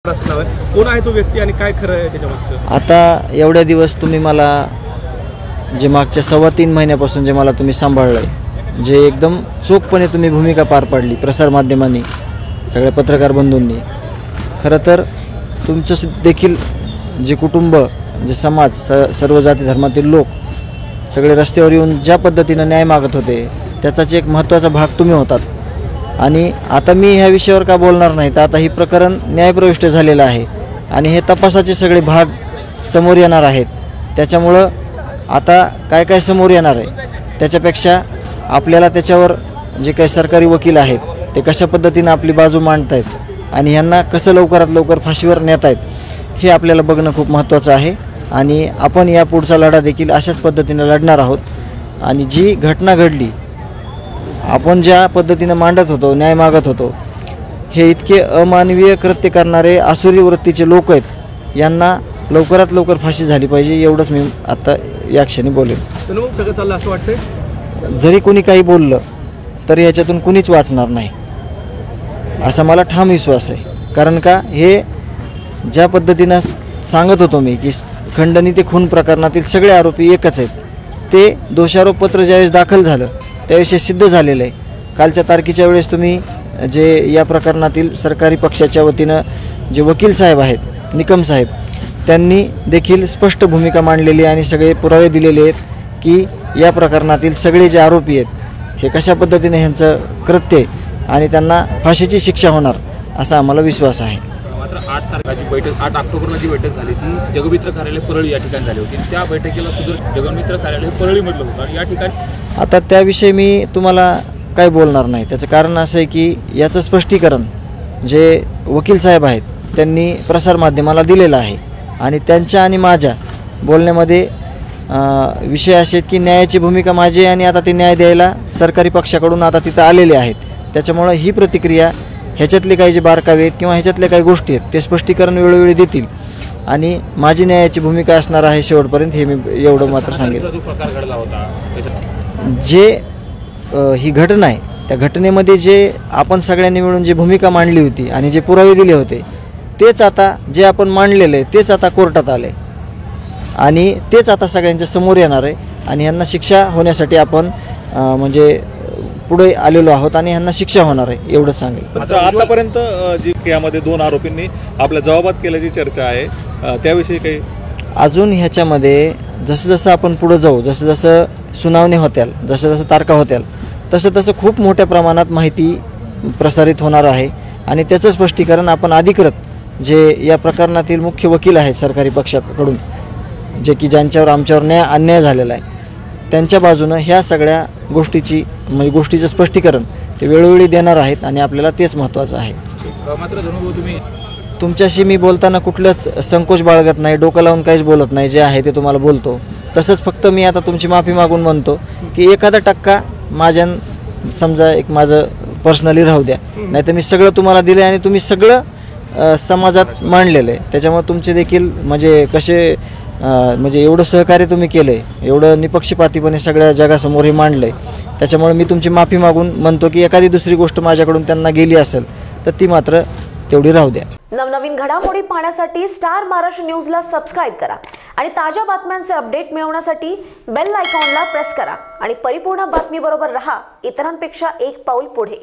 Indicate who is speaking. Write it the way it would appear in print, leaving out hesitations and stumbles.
Speaker 1: कोण आहे तो व्यक्ती आणि काय खरं आहे त्याच्यामागचं?
Speaker 2: आता एवढ्या दिवस तुम्ही मला जे मागच्या 3.25 महिन्यापासून जे मला तुम्ही सांभाळलंय, जे एकदम चोखपणे तुम्ही भूमिका पार पाडली प्रसारमाध्यमांनी, सगळ्या पत्रकार बंधूंनी, खरं तर तुमचं देखील जे कुटुंब, जे समाज, सर्व जाती धर्मातील लोक सगळे रस्त्यावर येऊन ज्या पद्धतीनं न्याय मागत होते, त्याचाच एक महत्त्वाचा भाग तुम्ही होतात. आणि आता मी ह्या विषयावर का बोलणार नाही, तर आता ही प्रकरण न्यायप्रविष्ट झालेलं आहे आणि हे तपासाचे सगळे भाग समोर येणार आहेत. त्याच्यामुळं आता काय काय समोर येणार आहे त्याच्यापेक्षा आपल्याला त्याच्यावर जे काही सरकारी वकील आहेत ते कशा पद्धतीनं आपली बाजू मांडत आहेत आणि ह्यांना कसं लवकरात लवकर फाशीवर नेत आहेत हे आपल्याला बघणं खूप महत्त्वाचं आहे. आणि आपण या पुढचा लढा देखील अशाच पद्धतीनं लढणार आहोत. आणि जी घटना घडली, आपण ज्या पद्धतीनं मांडत होतो, न्याय मागत होतो, हे इतके अमानवीय कृत्य करणारे आसुरी वृत्तीचे लोक आहेत, यांना लवकरात लवकर फाशी झाली पाहिजे, एवढंच मी आता या क्षणी बोलेन.
Speaker 1: सगळं चाललं असं वाटतंय.
Speaker 2: जरी कोणी काही बोललं तरी याच्यातून कुणीच वाचणार नाही असा मला ठाम विश्वास आहे. कारण का हे ज्या पद्धतीनं सांगत होतो मी की खंडणी ते खून प्रकरणातील सगळे आरोपी एकच आहेत, ते दोषारोपपत्र ज्यावेळेस दाखल झालं त्याविषयी सिद्ध झालेलं आहे. कालच्या तारखेच्या वेळेस तुम्ही जे या प्रकरणातील सरकारी पक्षाच्या वतीनं जे वकील साहेब आहेत, निकम साहेब, त्यांनी देखील स्पष्ट भूमिका मांडलेली आणि सगळे पुरावे दिलेले आहेत की या प्रकरणातील सगळे जे आरोपी आहेत हे कशा पद्धतीने ह्यांचं कृत्य आहे आणि त्यांना फाशीची शिक्षा होणार असा आम्हाला विश्वास आहे.
Speaker 1: मात्र 8 तारखेची बैठक, 8 ऑक्टोबरला जी बैठक झाली ती जगमित्र कार्यालय परळी या ठिकाणी झाली होती. त्या बैठकीला सुद्धा जगमित्र कार्यालय परळीमधलं होतं आणि या ठिकाणी
Speaker 2: आता त्याविषयी मी तुम्हाला काय बोलणार नाही. त्याचं कारण असं आहे की याचं स्पष्टीकरण जे वकील साहेब आहेत त्यांनी प्रसारमाध्यमाला दिलेलं आहे आणि त्यांच्या आणि माझ्या बोलण्यामध्ये विषय असे आहेत की न्यायाची भूमिका माझी आहे आणि आता ते न्याय द्यायला सरकारी पक्षाकडून आता तिथं आलेले आहेत. त्याच्यामुळं ही प्रतिक्रिया, ह्याच्यातले काही जे बारकावे आहेत किंवा ह्याच्यातल्या काही गोष्टी आहेत ते स्पष्टीकरण वेळोवेळी देतील आणि माझी न्यायाची भूमिका असणार आहे शेवटपर्यंत, हे मी एवढं मात्र सांगेन. जे ही घटना आहे त्या घटनेमध्ये जे आपण सगळ्यांनी मिळून जी भूमिका मांडली होती आणि जे पुरावे दिले होते तेच आता जे आपण मांडलेलं आहे तेच आता कोर्टात आले आणि तेच आता सगळ्यांच्या समोर येणार आहे आणि ह्यांना शिक्षा होण्यासाठी आपण म्हणजे पुढे आलेलो आहोत आणि ह्यांना शिक्षा होणार आहे, एवढंच सांगेल.
Speaker 3: आतापर्यंत जी यामध्ये 2 आरोपींनी आपल्या जबाबात केल्याची चर्चा आहे, त्याविषयी काही
Speaker 2: अजून ह्याच्यामध्ये जसं जसं आपण पुढं जाऊ, जसं जसं सुनावणी होत्याल, जसं जसं तारखा होत्याल, तसं तसं खूप मोठ्या प्रमाणात माहिती प्रसारित होणार आहे आणि त्याचं स्पष्टीकरण आपण अधिकृत जे या प्रकरणातील मुख्य वकील आहेत सरकारी पक्षाकडून, जे की ज्यांच्यावर आमच्यावर अन्याय झालेला आहे, त्यांच्या बाजूनं ह्या सगळ्या गोष्टीची म्हणजे गोष्टीचं स्पष्टीकरण ते वेळोवेळी देणार आहेत आणि आपल्याला तेच महत्त्वाचं आहे.
Speaker 1: मात्र तुम्ही
Speaker 2: तुमच्याशी मी बोलताना कुठलंच संकोच बाळगत नाही, डोकं लावून काहीच बोलत नाही, जे आहे ते तुम्हाला बोलतो. तसंच फक्त मी आता तुमची माफी मागून म्हणतो की 1% माझ्या समजा एक माझं पर्सनली राहू द्या, नाही तर मी सगळं तुम्हाला दिलं आणि तुम्ही सगळं समाजात मांडलेलं आहे. त्याच्यामुळे तुमचे देखील म्हणजे कसे म्हणजे एवढं सहकार्य तुम्ही केलं आहे, एवढं निपक्षपातीपणे सगळ्या जगासमोर हे मांडलं आहे, त्याच्यामुळे मी तुमची माफी मागून म्हणतो की एखादी दुसरी गोष्ट माझ्याकडून त्यांना गेली असेल तर ती मात्र तेवढी राहू द्या.
Speaker 4: नवनवीन घडामोडी पाहण्यासाठी स्टार महाराष्ट्र न्यूजला सबस्क्राईब करा आणि ताज्या बातम्यांचे अपडेट मिळवण्यासाठी बेल आयकॉनला प्रेस करा आणि परिपूर्ण बातमी बरोबर रहा, इतरांपेक्षा एक पाऊल पुढे.